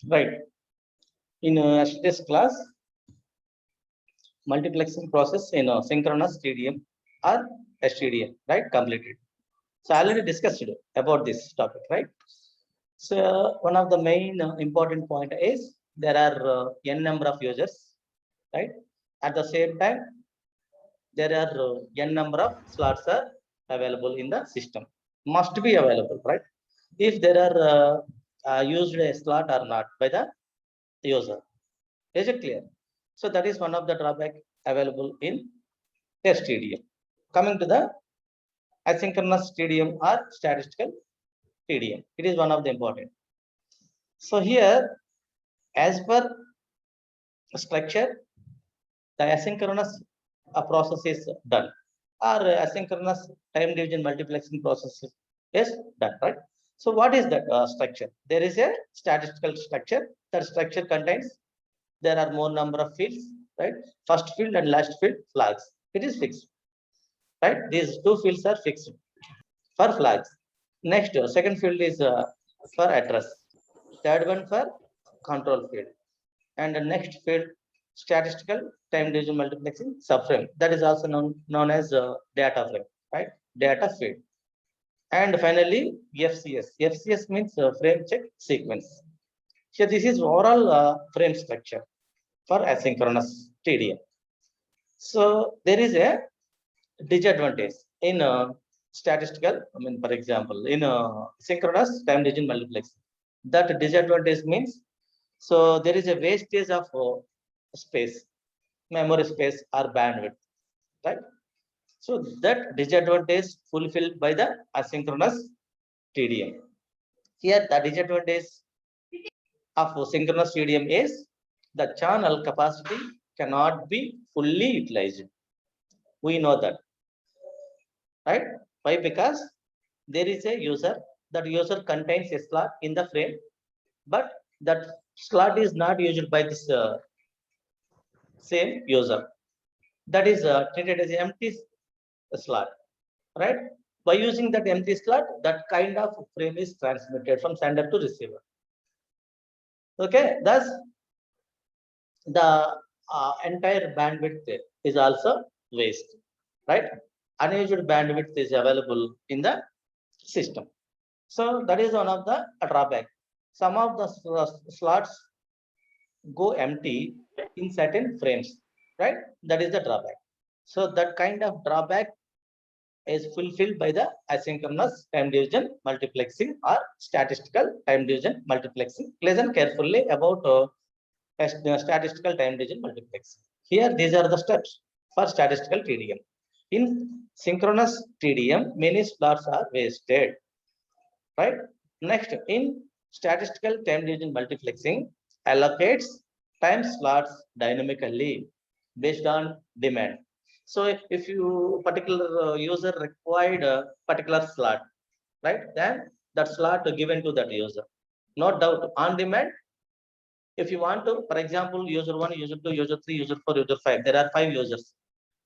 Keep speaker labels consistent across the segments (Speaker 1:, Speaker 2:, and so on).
Speaker 1: right? In this class, multiplexing process in synchronous TDM or STDM, right? Completed. So I already discussed about this topic, right? So one of the main important point is there are n number of users, right? At the same time, there are n number of slots are available in the system. Must be available, right? If there are used a slot or not by the user, is it clear? So that is one of the drawback available in STDM. Coming to the asynchronous TDM or statistical TDM, it is one of the important. So here, as per structure, the asynchronous process is done, or asynchronous time division multiplexing process is done, right? So what is that structure? There is a statistical structure. That structure contains there are more number of fields, right? First field and last field flags. It is fixed, right? These two fields are fixed for flags. Next, second field is for address. Third one for control field. And the next field, statistical time division multiplexing subframe. That is also known as data frame, right? Data field. And finally, FCS. FCS means frame check sequence. So this is overall frame structure for asynchronous TDM. So there is a disadvantage in statistical. I mean, for example, in synchronous time division multiplexing, that disadvantage means so there is a wastage of space, memory space or bandwidth, right? So that disadvantage fulfilled by the asynchronous TDM. Here the disadvantage of synchronous TDM is the channel capacity cannot be fully utilized. We know that, right? Why? Because there is a user, that user contains a slot in the frame, but that slot is not used by this same user. That is treated as an empty slot, right? By using that empty slot, that kind of frame is transmitted from sender to receiver. Okay, thus the entire bandwidth is also waste, right? Unused bandwidth is available in the system. So that is one of the drawback. Some of the slots go empty in certain frames, right? That is the drawback. So that kind of drawback is fulfilled by the asynchronous time division multiplexing or statistical time division multiplexing. Listen carefully about statistical time division multiplexing. Here, these are the steps for statistical TDM. In synchronous TDM, many slots are wasted, right? Next, in statistical time division multiplexing, allocates time slots dynamically based on demand. So if you particular user required a particular slot, right, then that slot given to that user. No doubt on demand. If you want to, for example, user 1, user 2, user 3, user 4, user 5, there are 5 users.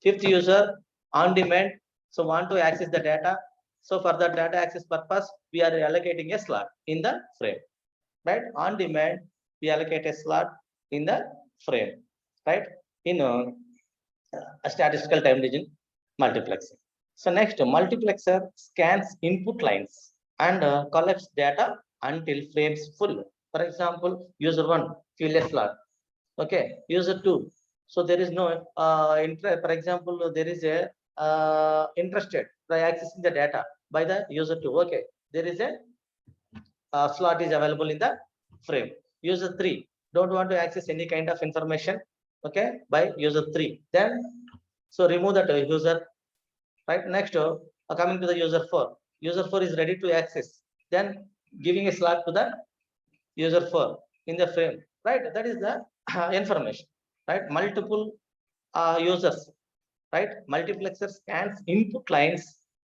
Speaker 1: Fifth user on demand, so want to access the data. So for the data access purpose, we are allocating a slot in the frame, right? On demand, we allocate a slot in the frame, right? In a statistical time division multiplexing. So next, multiplexer scans input lines and collects data until frames full. For example, user 1 fill a slot, okay, user 2. So there is no interest. For example, there is a interested by accessing the data by the user 2. Okay, there is a slot is available in the frame. User 3 don't want to access any kind of information, okay, by user 3. Then so remove that user, right? Next, coming to the user 4. User 4 is ready to access. Then giving a slot to the user 4 in the frame, right? That is the information, right? Multiple users, right? Multiplexer scans input lines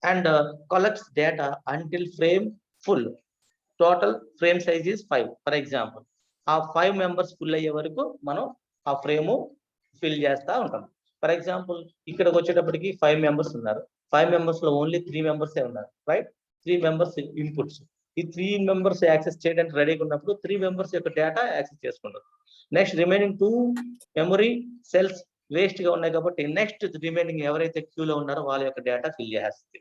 Speaker 1: and collects data until frame full. Total frame size is 5. For example, ఆ 5 members full అయ్యే వరకు మనం ఆ frame fill చేస్తూ ఉంటాం. For example ఇక్కడికి వచ్చేటప్పటికి 5 members ఉన్నారు. 5 members లో ఓన్లీ 3 members ఉన్నారు, రైట్? 3 members inputs. ఈ 3 మెంబర్స్ యాక్సెస్ చేయడానికి రెడీగా ఉన్నప్పుడు 3 మెంబర్స్ యొక్క డేటా యాక్సెస్ చేసుకుంటారు. Next remaining 2 memory cells waste గా ఉన్నాయి కాబట్టి నెక్స్ట్ రిమైనింగ్ ఎవరైతే క్యూలో ఉన్నారో వాళ్ళ యొక్క డేటా ఫిల్ చేస్తుంది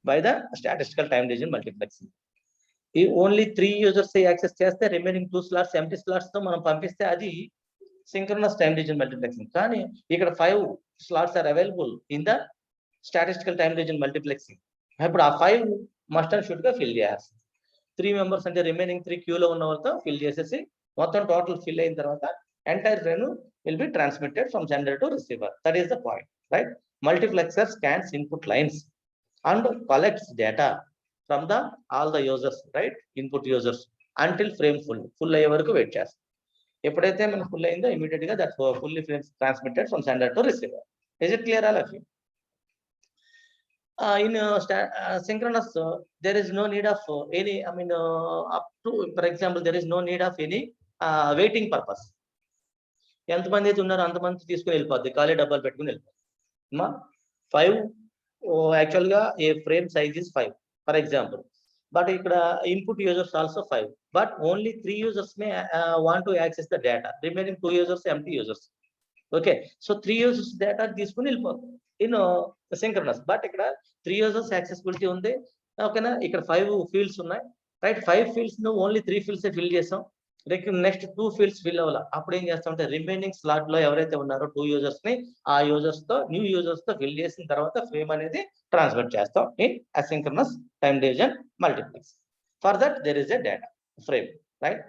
Speaker 1: by the statistical time division multiplexing. ఈ ఓన్లీ 3 యూజర్స్ యాక్సెస్ చేస్తే రిమైనింగ్ 2 స్లాట్స్ ఎంటీ స్లాట్స్ తో మనం పంపిస్తే అది సింక్రోనస్ టైం డివిజన్ మల్టీప్లెక్సింగ్. కానీ ఇక్కడ 5 slots are available in the statistical time division multiplexing. ఇప్పుడు ఆ 5 మస్ట్ అండ్ షుడ్ గా ఫిల్ చేయాల్సింది. 3 మెంబర్స్ అంటే రిమైనింగ్ 3 క్యూలో ఉన్న వాళ్ళతో ఫిల్ చేసేసి మొత్తం టోటల్ ఫిల్ అయిన తర్వాత entire frame will be transmitted from sender to receiver. That is the point, right? Multiplexer scans input lines and collects data from the all the users, right? Input users until frame full అయ్యే వరకు wait చేస్తాం. ఎప్పుడైతే మనకు full అయిందో immediate గా that fully frame transmitted from sender to receiver. Is it clear all of you? In synchronous, there is no need of any, up to, for example, there is no need of any waiting purpose. ఎంతమంది అయితే ఉన్నారో అంతమంది తీసుకుని వెళ్ళిపోద్ది, ఖాళీ డబ్బాలు పెట్టుకుని వెళ్ళిపోద్ది. 5 యాక్చువల్గా a frame size is 5 for example, but ఇక్కడ input users also 5, but only 3 users may want to access the data, remaining 2 users empty users. Okay, so 3 users data తీసుకుని వెళ్ళిపోతుంది ఇన్ సింక్రనస్. బట్ ఇక్కడ 3 యూజర్స్ యాక్సెసిబిలిటీ ఉంది, ఓకేనా. ఇక్కడ 5 fields ఉన్నాయి, right. 5 fields only 3 fields fill చేసాం, next 2 fields fill అవ్వాలి. అప్పుడు ఏం చేస్తామంటే రిమైనింగ్ స్లాట్ లో ఎవరైతే ఉన్నారో 2 యూజర్స్ ని ఆ యూజర్స్ తో న్యూ యూజర్స్ తో ఫిల్ చేసిన తర్వాత ఫ్రేమ్ అనేది ట్రాన్స్మిట్ చేస్తాం in asynchronous time division multiplex. For that there is a data frame, right.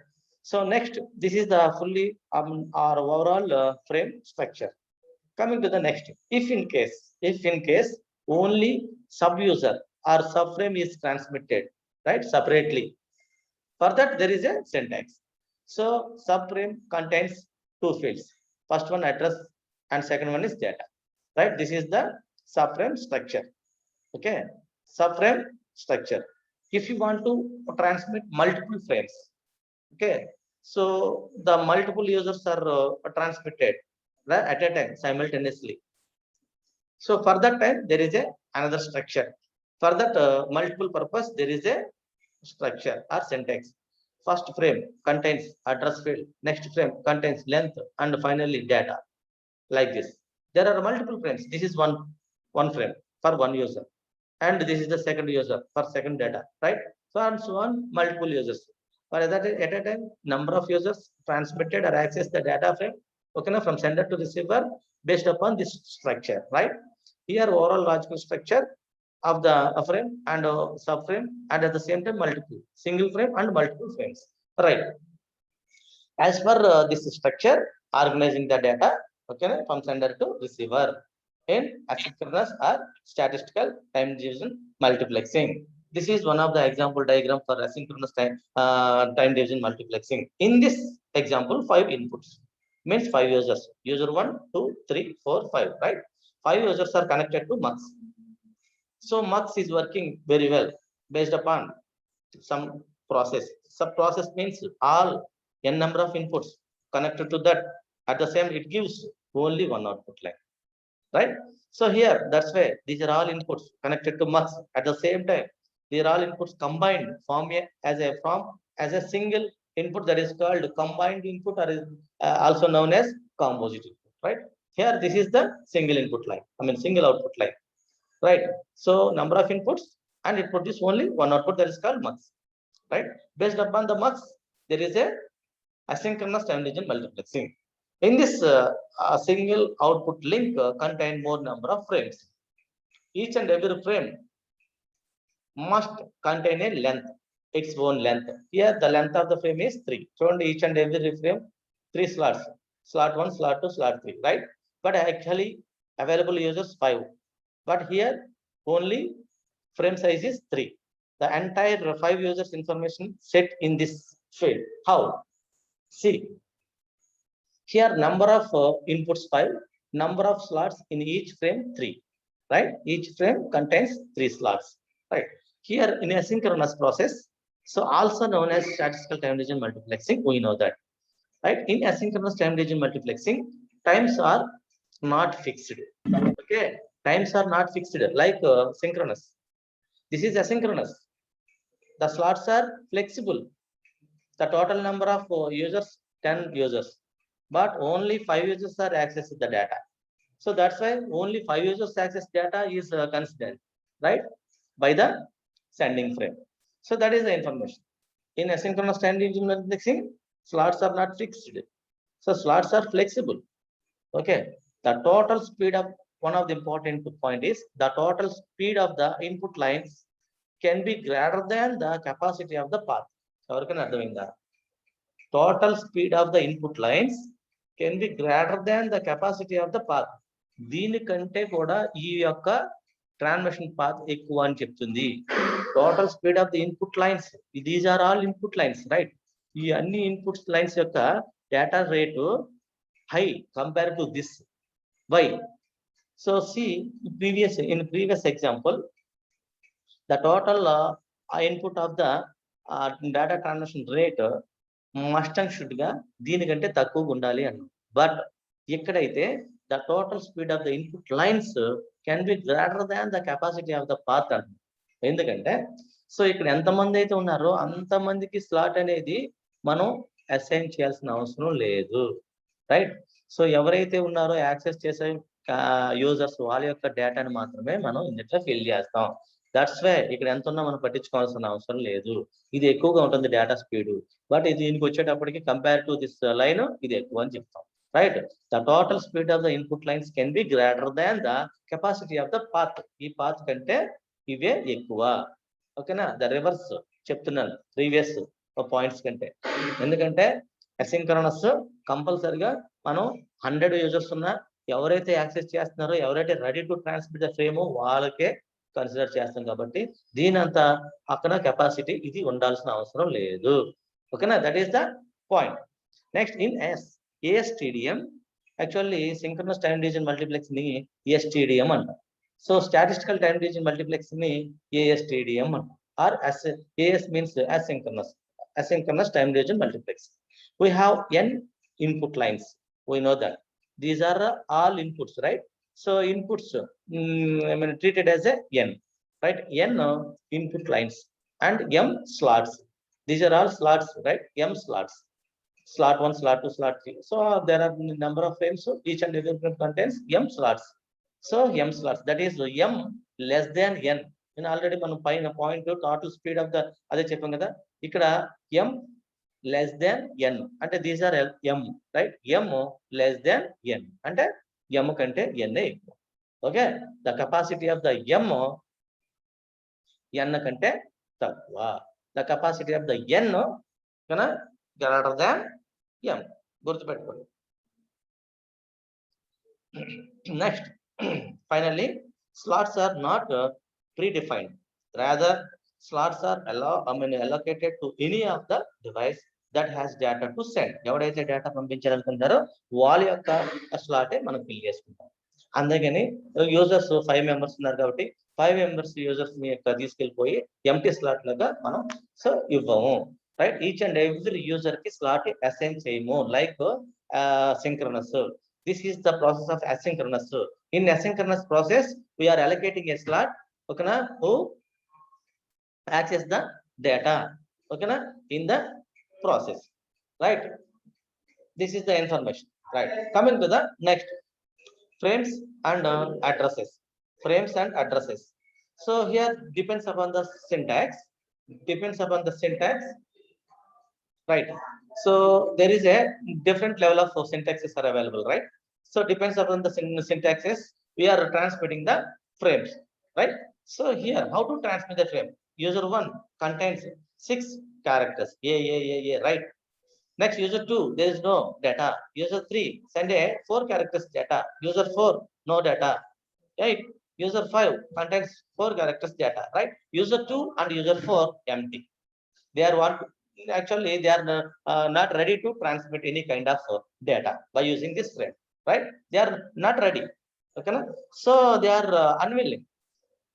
Speaker 1: So next, this is the fully or overall frame structure. Coming to the next, if in case only sub user or subframe is transmitted, right, separately, for that there is a syntax. So subframe contains 2 fields, first one address and second one is data, right. This is the subframe structure. Okay, subframe structure. If you want to transmit multiple frames, okay, so the multiple users are transmitted at a time simultaneously. So for that time there is a another structure. For that multiple purpose there is a structure or syntax. First frame contains address field, next frame contains length, and finally data, like this. There are multiple frames. This is one frame for one user, and this is the second user for second data, right. So and so on, multiple users. For that at a time, number of users transmitted or access the data frame, okay, from sender to receiver based upon this structure, right. Here overall logical structure of the frame and subframe, and at the same time multiple single frame and multiple frames, right. As per this structure, organizing the data, okay, from sender to receiver in asynchronous or statistical time division multiplexing. This is one of the example diagram for asynchronous time division multiplexing. In this example, 5 inputs means 5 users, user 1 2 3 4 5, right. 5 users are connected to MUX. So MUX is working very well based upon some process. Sub process means all n number of inputs connected to that. At the same, it gives only one output line, right. So here, that's why these are all inputs connected to MUX at the same time. These are all inputs combined form as a single input, that is called combined input, or is also known as composite input, right. Here this is the single input line, single output line, right. So number of inputs, and it produces only one output, that is called MUX, right. Based upon the MUX, there is a asynchronous time division multiplexing. In this single output link contain more number of frames. Each and every frame must contain a length, its own length. Here the length of the frame is 3. So each and every frame 3 slots, slot 1, slot 2, slot 3, right. But actually available users 5, but here only frame size is 3. The entire 5 users information set in this field. How? See, here number of inputs 5, number of slots in each frame 3, right. Each frame contains 3 slots, right. Here in asynchronous process, so also known as statistical time division multiplexing, we know that, right. In asynchronous time division multiplexing, times are not fixed, okay. Times are not fixed like synchronous. This is asynchronous. The slots are flexible. The total number of users 10 users, but only 5 users are accessing the data. So that's why only 5 users access data is considered, right, by the sending frame. So that is the information. In asynchronous time engine multiplexing, slots are not fixed. So slots are flexible. Okay. The total speed of one of the important point is the total speed of the input lines can be greater than the capacity of the path. ఎవరికైనా అర్థమైందా? Total speed of the input lines can be greater than the capacity of the path. దీనికంటే కూడా ఈ యొక్క transmission path ఎక్కువ అని చెప్తుంది. Total speed of the input lines, these are all input lines, right? ఈ అన్ని ఇన్పుట్ లైన్స్ యొక్క data rate high compare to this. Why? So see in previous example, the total input of the data transmission rate must and should గా దీనికంటే తక్కువగా ఉండాలి అన్న. But ఎక్కడైతే the total speed of the input lines can be greater than the capacity of the path అన్న. ఎందుకంటే so ఇక్కడ ఎంతమంది అయితే ఉన్నారో అంతమందికి స్లాట్ అనేది మనం అసైన్ చేయాల్సిన అవసరం లేదు, రైట్? సో ఎవరైతే ఉన్నారో యాక్సెస్ చేసే యూజర్స్ వాళ్ళ యొక్క డేటాని మాత్రమే మనం ఇందులో ఫిల్ చేస్తాం. దట్స్ వై ఇక్కడ ఎంత ఉన్నా మనం పట్టించుకోవాల్సిన అవసరం లేదు. ఇది ఎక్కువగా ఉంటుంది డేటా స్పీడ్, బట్ ఇది దీనికి వచ్చేటప్పటికి కంపేర్ టు దిస్ లైన్ ఇది ఎక్కువ అని చెప్తాం, right? The total speed of the input lines can be greater than the capacity of the path. ఈ పాత్ కంటే ఇవే ఎక్కువ. ఓకేనా? ద రివర్స్ చెప్తున్నాను ప్రీవియస్ పాయింట్స్ కంటే. ఎందుకంటే అసింక్రోనస్ కంపల్సరిగా మనం 100 యూజర్స్ ఉన్నా ఎవరైతే యాక్సెస్ చేస్తున్నారో, ఎవరైతే ready to transmit the frame వాళ్ళకే కన్సిడర్ చేస్తాం కాబట్టి దీనంతా అక్కడ కెపాసిటీ ఇది ఉండాల్సిన అవసరం లేదు. ఓకేనా? That is the point. Next in ASTDM, actually synchronous time division multiplex ని STDM అంటాం. So statistical time division multiplex ని ASTDM అంటాం. Or AS means asynchronous time division multiplex. We have n input lines. We know that these are all inputs, right? So inputs treated as a n, right? N input lines and m slots. These are all slots, right? M slots. Slot 1, slot 2, slot 3. So there are number of frames. So each and every frame contains m slots. So m slots, that is m less than n. నేను already మనం పైన point total speed of the అదే చెప్పాం కదా. ఇక్కడ m less than n అంటే these are m, right? m less than n అంటే m కంటే n ఎక్కువ. Okay? The capacity of the m n కంటే తక్కువ. The capacity of the n కన్నా గ్రేటర్ దాన్ m. గుర్తుపెట్టుకోండి. Next finally slots are not predefined. Rather, slots are allocated to any of the device that has data to send. ఎవరైతే data పంపించాలనుకుంటారో వాళ్ళ యొక్క స్లాటే మనం fill చేసుకుంటాం. అందుకని యూజర్స్ 5 మెంబర్స్ ఉన్నారు కాబట్టి 5 మెంబర్స్ యూజర్స్ ని యొక్క తీసుకెళ్ళిపోయి ఎంటీ స్లాట్ లాగా మనం సో ఇవ్వము, right? Each and every user కి స్లాట్ అసైన్ చేయము like synchronous. This is the process of asynchronous. In asynchronous process, we are allocating a slot, okay na, who access the data, okay na, in the process, right? This is the information, right? Coming to the next, frames and addresses. Frames and addresses. So here depends upon the syntax. Right? So there is a different level of syntaxes are available, right? So depends upon the syntaxes, we are transmitting the frames, right? So here, how to transmit the frame? User 1 contains 6 characters, A, right? Next, user 2, there is no data. User 3, send a 4 characters data. User 4, no data, right? User 5 contains 4 characters data, right? User 2 and user 4 empty. They are what? Actually they are not ready to transmit any kind of data by using this frame, right? They are not ready, okay na? So they are unwilling.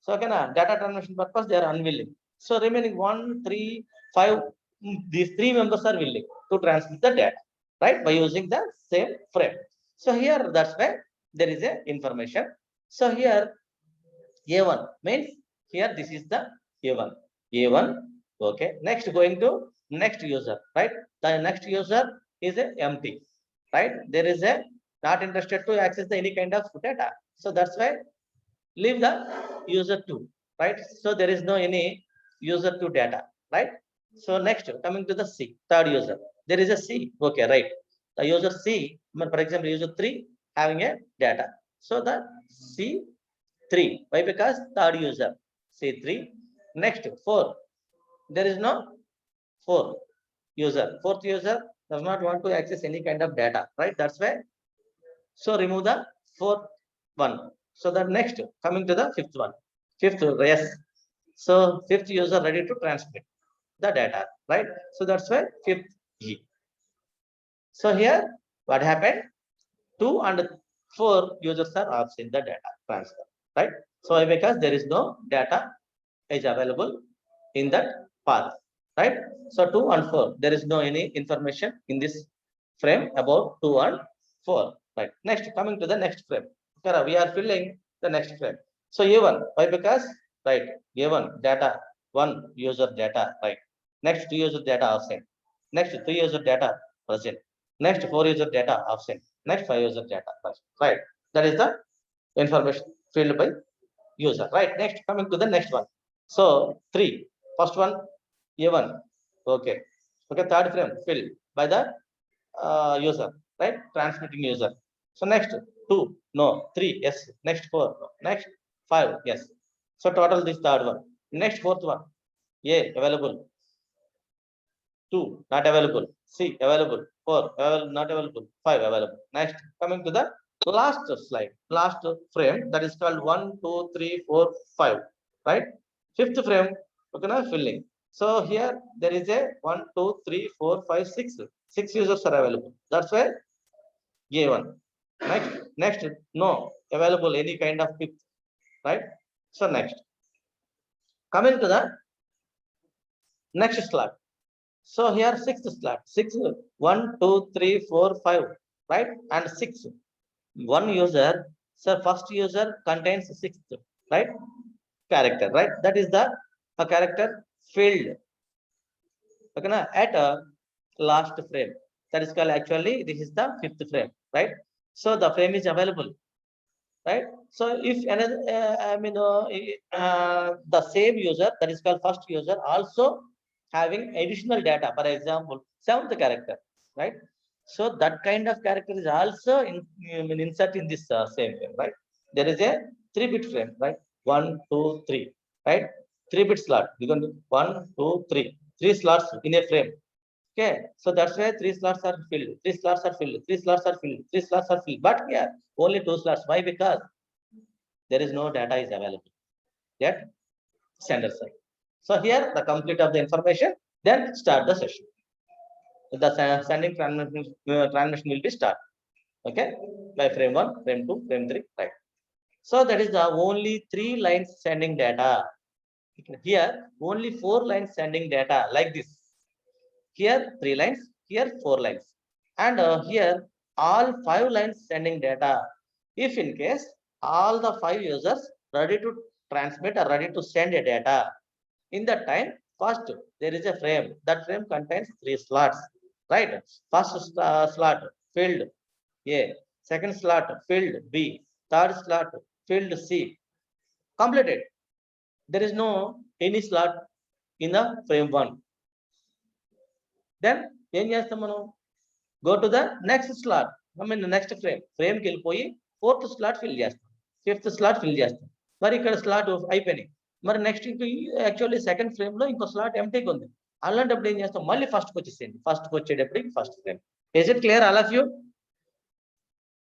Speaker 1: So okay na, data transmission purpose they are unwilling. So remaining 1, 3, 5, these 3 members are willing to transmit the data, right, by using the same frame. So here that's why there is a information. So here A1 means here this is the A1 Okay, next going to next user, right? The next user is a empty, right? There is a not interested to access the any kind of data. So that's why leave the user two, right? So there is no any user two data, right? So next coming to the C, third user, there is a C. Okay, right? The user C, for example, user three having a data. So the C3. Why? Because third user C3. Next four, there is no four user. Fourth user does not want to access any kind of data, right? That's why. So remove the fourth one. So the next coming to the fifth one. Fifth, yes. So fifth user ready to transmit the data, right? So that's why fifth G. So here what happened? 2 and 4 users are absent the data transfer, right? So because there is no data is available in that path, right? So 2 and 4, there is no any information in this frame about 2 and 4, right? Next, coming to the next frame. Okay, we are filling the next frame. So A1, why? Because, right, A1 data, 1 user data, right? Next 2 user data absent. Next 3 user data present. Next 4 user data absent. Next 5 user data present, right? That is the information filled by user, right? Next, coming to the next one. So three, first one, A1, okay. Okay, third frame filled by the user, right? Transmitting user. So next, two, no, three, yes. Next four, no. Next five, yes. So total this third one. Next fourth one, A available, two not available, C available, four available, not available, five available. Next, coming to the last slide, last frame, that is called 1, 2, 3, 4, 5, right? Fifth frame, okay, now filling. So here there is a 1, 2, 3, 4, 5, 6. 6 users are available. That's why A1. Next, no available any kind of fifth, right? So next, coming to the next slide. So here sixth slot, six, 1, 2, 3, 4, 5, right? And six. One user, so first user contains sixth, right? Character, right? That is the a character filled. Okay, na? At a last frame. That is called actually this is the fifth frame, right? So the frame is available, right? So if another, the same user that is called first user also having additional data, for example, seventh character, right? So that kind of character is also insert in this same frame, right? There is a 3-bit frame, right? 1, 2, 3, right? 3-bit slot. You can do 1, 2, 3. 3 slots in a frame. Okay, so that's why 3 slots are filled, 3 slots are filled, 3 slots are filled, 3 slots are filled. But here only 2 slots. Why? Because there is no data is available yet sender side. So here the complete of the information, then start the session. The sending transmission will be start. Okay, by frame 1, frame 2, frame 3, right? So that is the only 3 lines sending data. Here only 4 lines sending data like this. Here 3 lines, here 4 lines, and here all 5 lines sending data. If in case all the 5 users ready to transmit or ready to send a data, in that time, first there is a frame. That frame contains 3 slots, right? First slot filled A, second slot filled B, third slot filled C. Completed. There is no any slot in the frame 1. Then ఏం చేస్తాం మనం? Go to the next slot. Next ఫ్రేమ్కి వెళ్ళిపోయి fourth slot fill చేస్తాం, fifth slot fill చేస్తాం. మరి ఇక్కడ slot అయిపోయినాయి. మరి నెక్స్ట్ యాక్చువల్లీ సెకండ్ ఫ్రేమ్ లో ఇంకో స్లాట్ ఎంటీగా ఉంది. అలాంటప్పుడు ఏం చేస్తాం? మళ్ళీ ఫస్ట్కి వచ్చేసేయండి. ఫస్ట్కి వచ్చేటప్పటికి first frame. Is it clear all of you?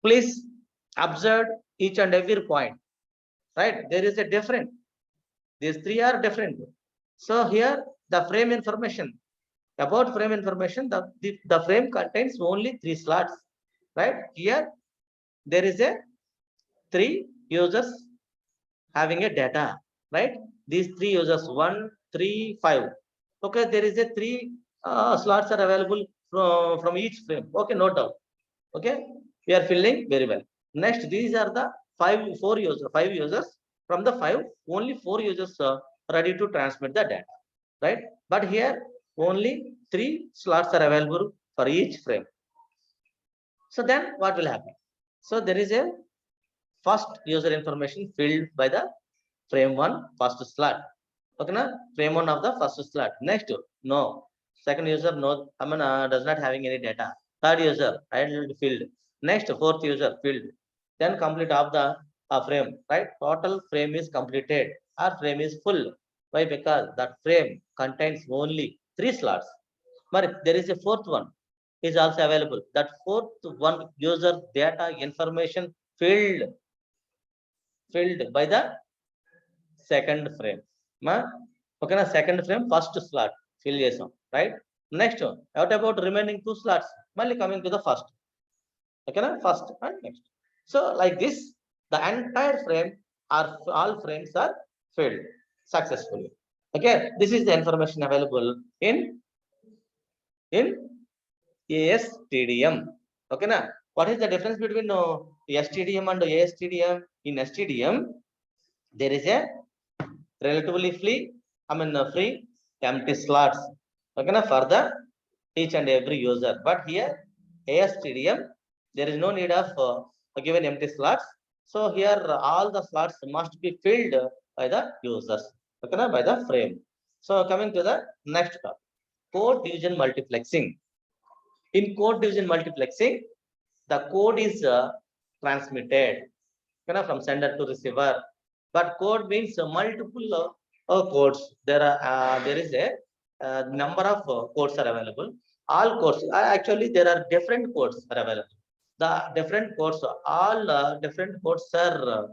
Speaker 1: Please observe each and every point, right? There is a different. These 3 are different. So here the frame information, about frame information, the frame contains only 3 slots, right? Here there is a 3 users having a data, right? These 3 users 1, 3, 5. Okay, there is a 3 slots are available from each frame. Okay, no doubt. Okay, we are filling very well. Next, these are the 5 users. From the 5, only 4 users are ready to transmit the data. right? But here only 3 slots are available for each frame. So then what will happen? So there is a first user information filled by the frame 1 first slot. Okay, na? Frame 1 of the first slot. Next, no. Second user, no, does not having any data. Third user, idle filled. Next, fourth user filled. Then complete of the frame, right? Total frame is completed. Our frame is full. Why? Because that frame contains only 3 slots. But there is a fourth one is also available. That fourth one user data information filled by the second frame. Okay, na second frame first slot fill chesam, right? Next, what about remaining 2 slots? Malli coming to the first. Okay, na first and next. So like this, the entire frame or all frames are filled successfully. Okay, this is the information available in ASTDM. Okay, na what is the difference between STDM and ASTDM? In STDM, there is a relatively free empty slots. Okay, na for the each and every user. But here ASTDM, there is no need of given empty slots. So here all the slots must be filled by the users. Okay, na by the frame. So coming to the next part, code division multiplexing. In code division multiplexing, the code is transmitted from sender to receiver. But code means multiple codes. There is a number of codes are available. All codes actually there are different codes are available. The different codes, all different codes are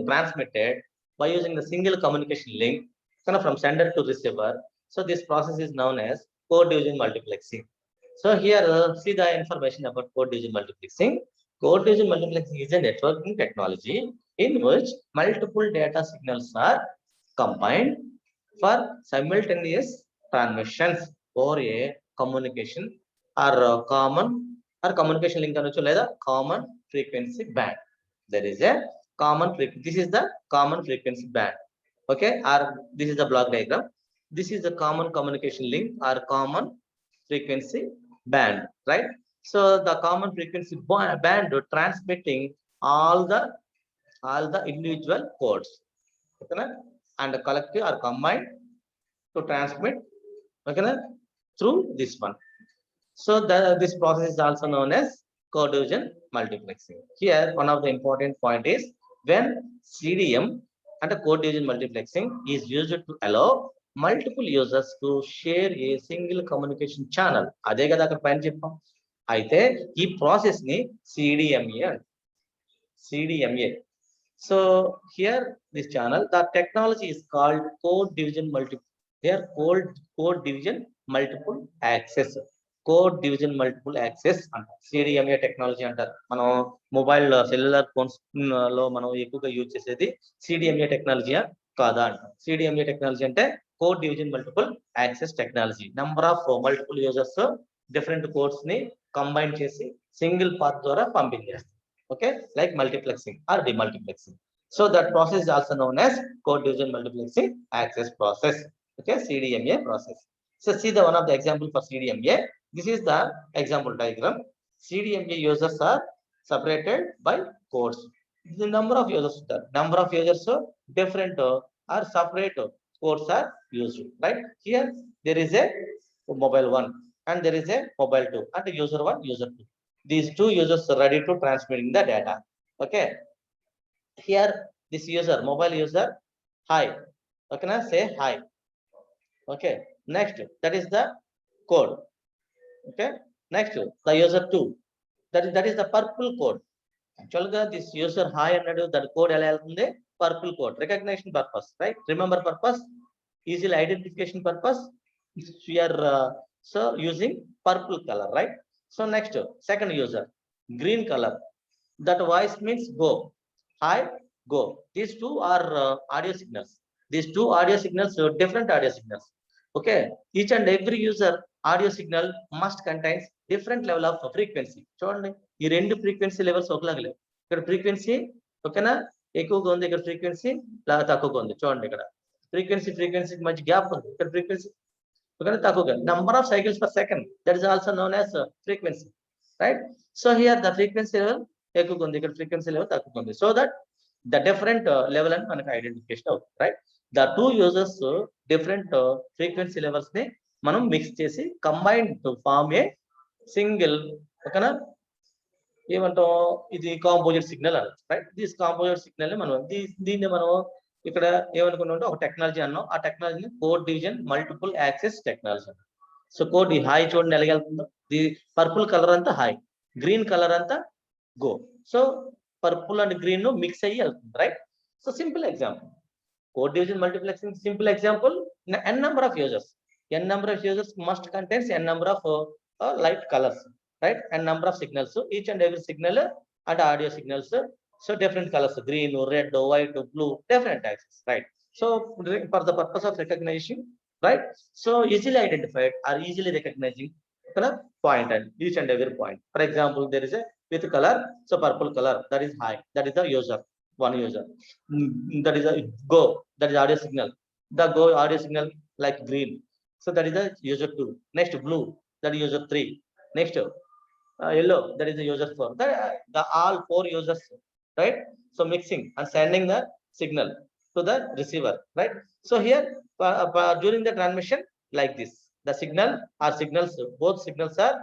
Speaker 1: transmitted by using the single communication link from sender to receiver. So this process is known as code division multiplexing. So here see the information about code division multiplexing. Code division multiplexing is a networking technology in which multiple data signals are combined for simultaneous transmissions or a communication or communication link అనొచ్చు లేదా common frequency band. There is a common frequency. This is the common frequency band. Okay, or this is the block diagram. This is the common communication link or common frequency band, right? So the common frequency band transmitting all the individual codes, okay, and collective or combined to transmit, okay, through this one. So this process is also known as code division multiplexing. Here one of the important point is when CDM and code division multiplexing is used to allow multiple users to share a single communication channel. అదే కదా అక్కడ పైన చెప్పాం. అయితే ఈ process ని CDMA. So here this channel, the technology is called code division multiple access. Code division multiple access అంటారు. CDMA technology అంటారు. మనం మొబైల్ సెల్యులర్ ఫోన్స్ లో మనం ఎక్కువగా యూజ్ చేసేది CDMA టెక్నాలజీయా కాదా అంటారు. CDMA టెక్నాలజీ అంటే code division multiple access technology. Number of multiple users different codes ని కంబైన్ చేసి సింగిల్ పాత్ ద్వారా పంపించేస్తారు. Okay, like multiplexing or demultiplexing. So that process is also known as code division multiplexing access process. Okay, CDMA process. So see the one of the example for CDMA. This is the example diagram. CDMA users are separated by codes. The number of users different or separate codes are used, right? Here there is a mobile 1 and there is a mobile 2 and user 1, user 2. These two users are ready to transmitting the data. Okay, here this user, mobile user, hi, okay, now say hi. Okay, next that is the code. Okay, next the user 2, that is the purple code. Actually this user hi annadu that code ela eltundi, purple code, recognition purpose, right? Remember purpose, easily identification purpose. We are so using purple color, right? So next second user, green color, that voice means go, hi, go. These two are audio signals. These two audio signals are different audio signals. Okay, each and every user audio signal must contains different level of frequency. చూడండి ఈ రెండు frequency levels ఒకలాగా లేవు. ఇక్కడ frequency ఓకేనా ఎక్కువగా ఉంది, ఇక్కడ ఫ్రీక్వెన్సీ తక్కువగా ఉంది. చూడండి ఇక్కడ frequency మధ్య గ్యాప్ ఉంది. ఇక్కడ ఫ్రీక్వెన్సీ తక్కువగా. Number of cycles per second, that is also known as frequency, right? So here the frequency level ఎక్కువగా ఉంది, ఇక్కడ frequency level తక్కువగా ఉంది. So that the different level అని మనకు ఐడెంటిఫికేషన్ అవుతుంది, right? The two uses different frequency levels ని మనం మిక్స్ చేసి combined to form a single, ఓకేనా, ఏమంటాం, ఇది కాంపోజిట్ సిగ్నల్ అని, రైట్? దిస్ కాంపోజిట్ సిగ్నల్ ని మనం దీన్ని మనం ఇక్కడ ఏమనుకున్నాం, ఒక టెక్నాలజీ అన్నాం. ఆ టెక్నాలజీని code division multiple access technology. So code ఈ హాయ్ చూడండి ఎలాగెళ్తుందో, ది పర్పుల్ కలర్ అంతా హాయ్, గ్రీన్ కలర్ అంతా go. So purple and green mix అయ్యి వెళ్తుంది, right? So simple example, code division multiplexing simple example. n number of users must contains n number of light colors, right? And number of signals, so each and every signal and audio signals, so different colors, green, red, white, blue, different axes, right? So for the purpose of recognition, right? So easily identified or easily recognizing point and each and every point. For example, there is a with color, so purple color, that is high, that is the user, one user. That is a go, that is audio signal, the go audio signal like green, so that is the user 2. Next blue, that is user 3. Next yellow, that is the user 4. The all 4 users, right? So mixing and sending the signal to the receiver, right? So here during the transmission like this, the signal or signals, both signals are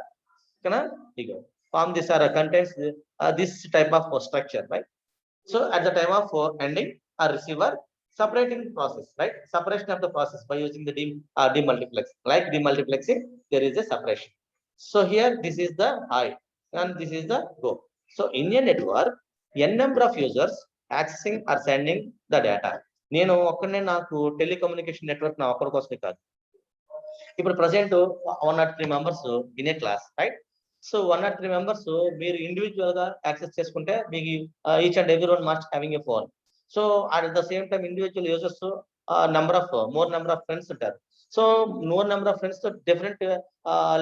Speaker 1: form this or contains this type of structure, right? So at the time of ending a receiver separating process, right? Separation of the process by using the demultiplex, like demultiplexing, there is a separation. So here this is the high and this is the go. So in a network, n number of users accessing or sending the data. నేను ఒక్కనే నాకు telecommunication network నా ఒక్కరి కోసమే కాదు. ఇప్పుడు present 103 members in a class, right? So 103 members మీరు individual గా యాక్సెస్ చేసుకుంటే మీకు each and every one must having a phone. So at the same time individual users more number of friends ఉంటారు. So more number of friends తో different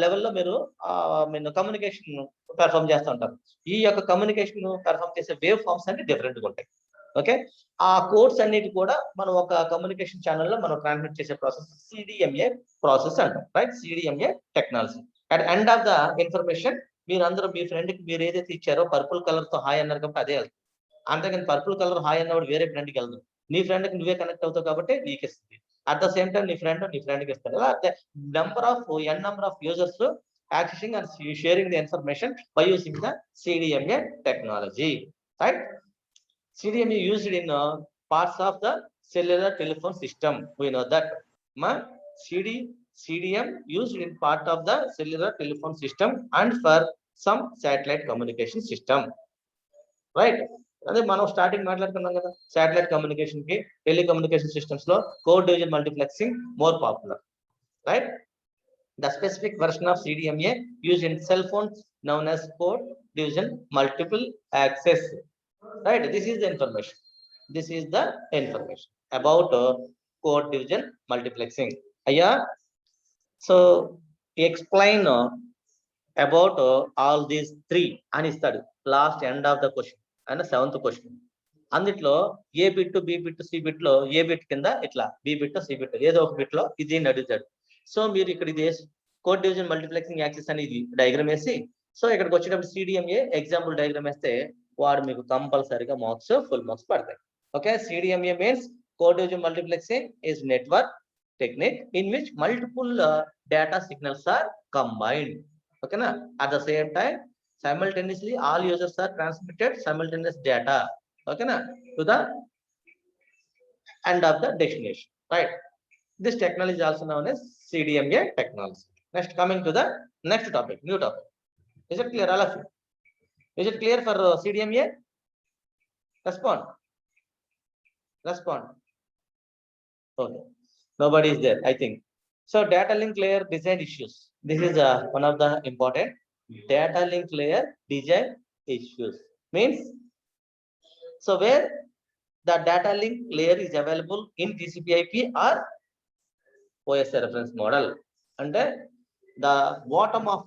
Speaker 1: లెవెల్లో మీరు communication perform చేస్తూ ఉంటారు. ఈ యొక్క కమ్యూనికేషన్ పెర్ఫామ్ చేసే వేవ్ ఫార్మ్స్ అన్ని డిఫరెంట్ గా ఉంటాయి. ఓకే, ఆ కోడ్స్ అన్నిటి కూడా మనం ఒక కమ్యూనికేషన్ ఛానల్లో మనం ట్రాన్స్మిట్ చేసే ప్రాసెస్ సిడిఎంఏ ప్రాసెస్ అంటాం, right? CDMA technology. At end of the information మీరు అందరూ మీ ఫ్రెండ్ కి మీరు ఏదైతే ఇచ్చారో పర్పుల్ కలర్ తో హాయ్ అన్నారు కాబట్టి అదే వెళ్తుంది. అంతేగాని పర్పుల్ కలర్ హాయ్ అన్నప్పుడు వేరే ఫ్రెండ్ కి వెళ్తుంది. నీ ఫ్రెండ్ కి నువ్వే కనెక్ట్ అవుతావు కాబట్టి నీకు ఇస్తుంది. అట్ ద సేమ్ టైం నీ ఫ్రెండ్ కి ఇస్తాడు. అలా number of users accessing and sharing the information by using the CDMA technology, right? CDMA used in parts of the cellular telephone system. We know that. CDM used in part of the cellular telephone system and for some satellite communication system. Right? అదే మనం starting మాట్లాడుకున్నాం కదా, satellite communication కి telecommunication systems లో code division multiplexing more popular, right? The specific version of CDMA used in cell phones known as code division multiple access. Right, this is the information. This is the information about code division multiplexing. Aya, so explain about all these three and study last end of the question and the 7th question. అందుట్లో A bit, B bit, C bit లో A bit కింద ఇట్లా, B bit, C bit ఏదో ఒక bit లో ఇది అడుగుతాడు. So మీరు ఇక్కడ ఇది కోడ్ డివిజన్ మల్టీప్లెక్సింగ్ యాక్సెస్ అనేది డయాగ్రామ్ వేసి, సో ఇక్కడికి వచ్చేటప్పుడు సిడిఎంఏ ఎగ్జాంపుల్ డయాగ్రామ్ వేస్తే వాడు మీకు కంపల్సరీగా మార్క్స్, ఫుల్ మార్క్స్ పడతాయి. Okay, CDMA means code division multiplexing is network technique in which multiple data signals are combined. Okay na, at the same time simultaneously all users are transmitted simultaneous data, okay na, to the end of the destination, right? This technology is also known as CDMA technology. Next, coming to the next topic, new topic. Is it clear all of you? Is it clear for CDMA? Respond. Okay, nobody is there, I think. So data link layer design issues. This is one of the important data link layer design issues. Means, so where the data link layer is available in TCP/IP or OSI reference model, and the bottom of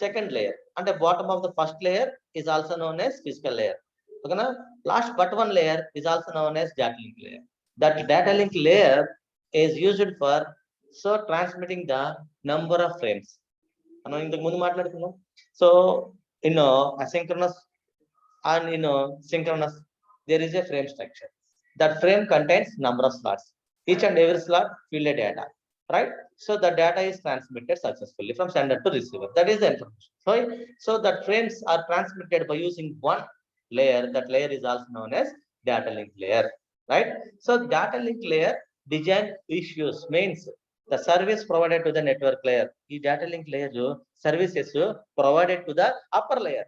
Speaker 1: second layer and the bottom of the first layer is also known as physical layer. Okay na, last but one layer is also known as data link layer. That data link layer is used for so transmitting the number of frames. మనం ఇంతకు ముందు మాట్లాడుకున్నాం. So in asynchronous and in synchronous, there is a frame structure. That frame contains number of slots. Each and every slot fill a data, right? So the data is transmitted successfully from sender to receiver. That is the information. So that frames are transmitted by using one layer. That layer is also known as data link layer, right? So data link layer design issues means the service provided to the network layer. The data link layer services provided to the upper layer.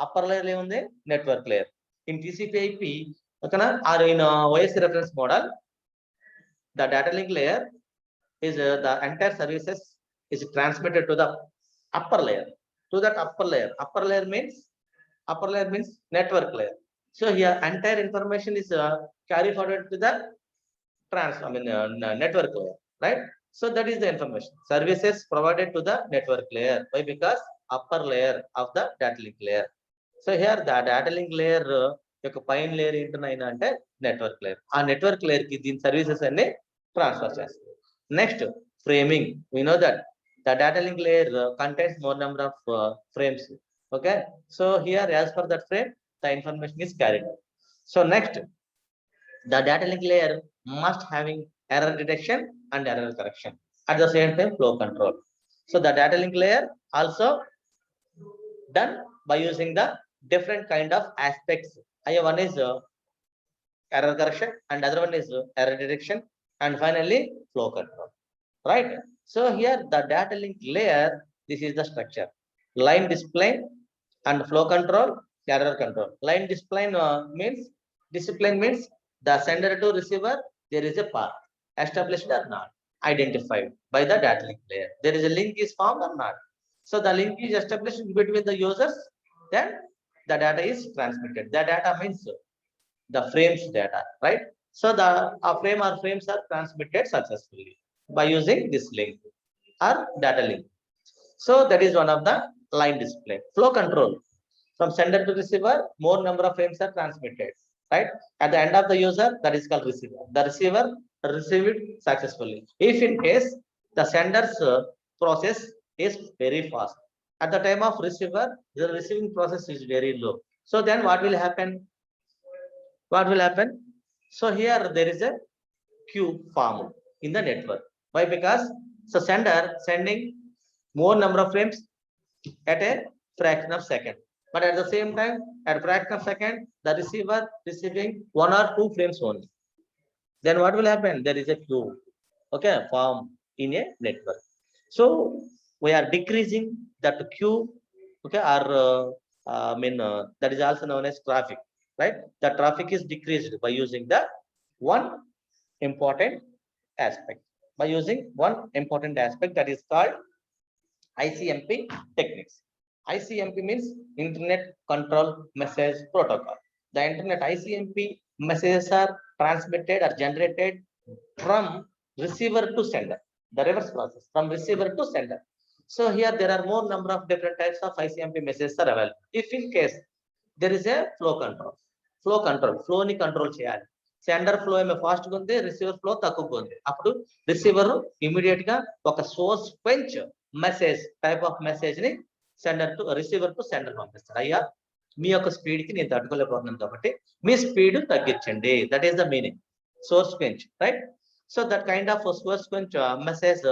Speaker 1: Upper layer ఏముంది network layer. In TCP/IP, ఓకేనా, or in OSI reference model, the data link layer is the entire services is transmitted to the upper layer. To that upper layer. Upper layer means network layer. So here entire information is carried forward to the network layer, right? So that is the information. Services provided to the network layer. Why? Because upper layer of the data link layer. So here the data link layer యొక్క పైన layer ఏంటనైనా అంటే network layer. ఆ network layer కి దీని services అన్ని transfer చేస్తుంది. Next framing. We know that the data link layer contains more number of frames. Okay, so here as per that frame the information is carried out. So next, the data link layer must having error detection and error correction, at the same time flow control. So the data link layer also done by using the different kind of aspects. One is error correction and other one is error detection and finally flow control, right? So here the data link layer, this is the structure: line display and flow control, error control. Line display means the sender to receiver, there is a path established or not, identified by the data link layer. There is a link is formed or not. So the link is established between the users, then the data is transmitted. The data means the frames data, right? So the frame or frames are transmitted successfully by using this link or data link. So that is one of the line display. Flow control, from sender to receiver, more number of frames are transmitted, right? At the end of the user, that is called receiver. The receiver received successfully. If in case the sender's process is very fast, at the time of receiver, the receiving process is very low. So then what will happen? What will happen? So here there is a queue formed in the network. Why? Because so sender sending more number of frames at a fraction of second, but at the same time at a fraction of second the receiver receiving 1 or 2 frames only. Then what will happen? There is a queue, okay, form in a network. So we are decreasing that queue, okay, or that is also known as traffic, right? The traffic is decreased by using the one important aspect, by using one important aspect that is called ICMP techniques. ICMP means Internet Control Message Protocol. The Internet ICMP messages are transmitted or generated from receiver to sender. The reverse process from receiver to sender. So here there are more number of different types of ICMP messages are available. If in case there is a flow control, flow ni control cheyali. Sender flow ఏమో fast గా ఉంది, receiver flow తక్కువగా ఉంది. అప్పుడు receiver immediate గా ఒక source quench message type of message ని sender to receiver to sender పంపిస్తాడు. అయ్యా మీ యొక్క స్పీడ్ కి నేను తట్టుకోలేకపోతున్నాను కాబట్టి మీ స్పీడ్ తగ్గించండి. That is the meaning source quench, right? So that kind of source quench message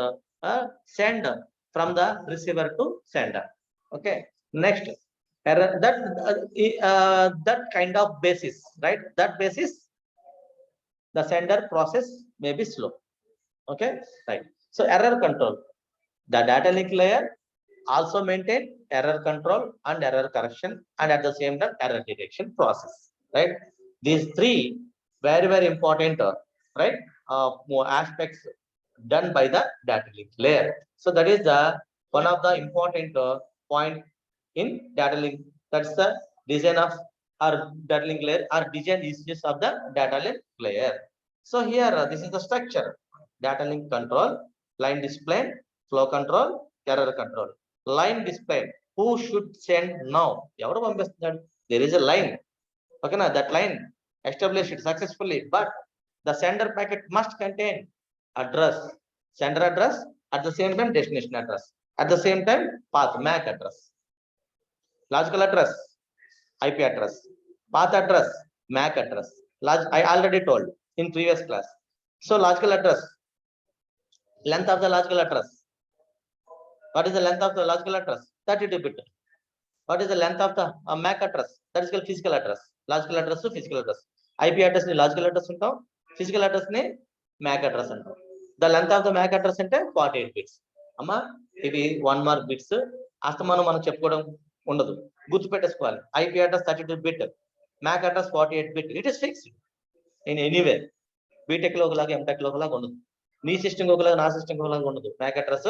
Speaker 1: send from the receiver to sender. Okay, next error, that kind of basis, right? That basis the sender process may be slow. Okay, right? So error control, the data link layer also maintain error control and error correction and at the same time error detection process, right? These three very important, right, more aspects done by the data link layer. So that is the one of the important point in data link. That's the design of our data link layer or design issues of the data link layer. So here this is the structure: data link control, line display, flow control, error control. Line display, who should send now? Evaru పంపిస్తున్నాడు? There is a line, okay na, that line established successfully, but The sender packet must contain address, sender address, at the same time destination address, at the same time path, MAC address, logical address, IP address, path address, MAC address. I already told in previous class. So logical address, length of the logical address. What is the length of the logical address? 32-bit. What is the length of the MAC address? That is called physical address. Logical address to physical address. IP address ni logical address antam, physical address ni MAC address antam. The length of the MAC address ante 48 bits. Amma ivi 1 mark bits astamanu మనం చెప్పుకోవడం ఉండదు, గుర్తు పెట్టేసుకోవాలి. IP address 32 bit, MAC address 48 bit. It is fixed in anywhere. BTech లో ఒకలాగా MTech లో ఒకలాగా ఉండదు, నీ సిస్టమ్ ఒకలాగా నా సిస్టమ్ ఒకలాగా ఉండదు. MAC address,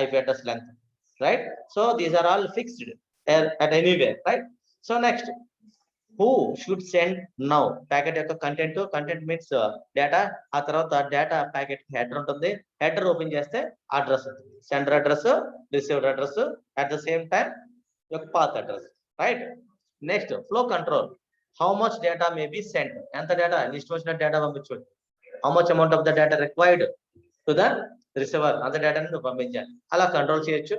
Speaker 1: IP address length, right? So these are all fixed at anywhere, right? So next, who should send now? Packet యొక్క content means data. ఆ తర్వాత data packet header ఉంటుంది. Header ఓపెన్ చేస్తే address ఉంటుంది, sender address, receiver address, at the same time your path address, right? Next, flow control. How much data may be sent? ఎంత data list వచ్చిన data పంపించండి. How much amount of the data required to the receiver, అంత డేటాని నువ్వు పంపించాలి. అలా control చేయొచ్చు.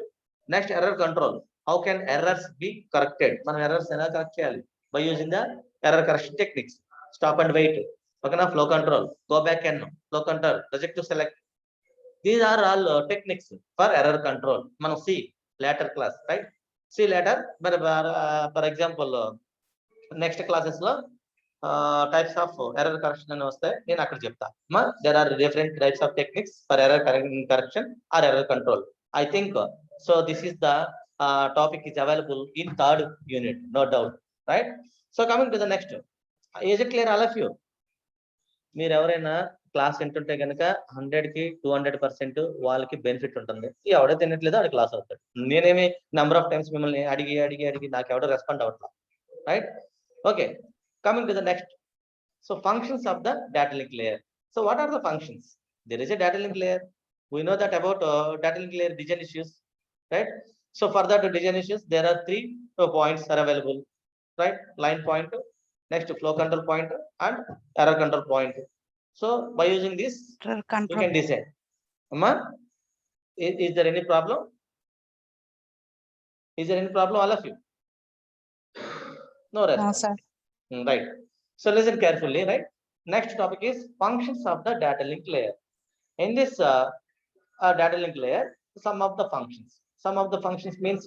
Speaker 1: Next, error control. How can errors be corrected? మనం ఎర్రర్స్ ఎలా కరెక్ట్ చేయాలి? By using the error correction techniques. Stop and wait, ఓకేనా? Flow control, go back and flow control, reject to select. These are all techniques for error control. మనం see later class, right? See later. But for example, next classes లో types of error correction అని వస్తే నేను అక్కడ చెప్తా. There are different types of techniques for error correction or error control. I think so this is the topic is available in 3rd unit, no doubt, right? So coming to the next, is it clear all of you? మీరు ఎవరైనా class వింటుంటే కనుక 100కి 200% వాళ్ళకి benefit ఉంటుంది. ఎవడో తినట్లేదో వాడి class అవుతాడు. నేనేమి నెంబర్ ఆఫ్ టైమ్స్ మిమ్మల్ని అడిగి నాకు ఎవడో రెస్పాండ్ అవ్వట్లా, right? Okay, coming to the next. So functions of the data link layer. So what are the functions? There is a data link layer. We know that about data link layer design issues, right? So for that design issues, there are 3 points are available, right? Line point, next flow control point, and error control point. So by using this, we can decide. Amma, is there any problem? Is there any problem, all of you? No response.
Speaker 2: No, sir.
Speaker 1: Right. So listen carefully, right? Next topic is functions of the data link layer. In this data link layer, some of the functions means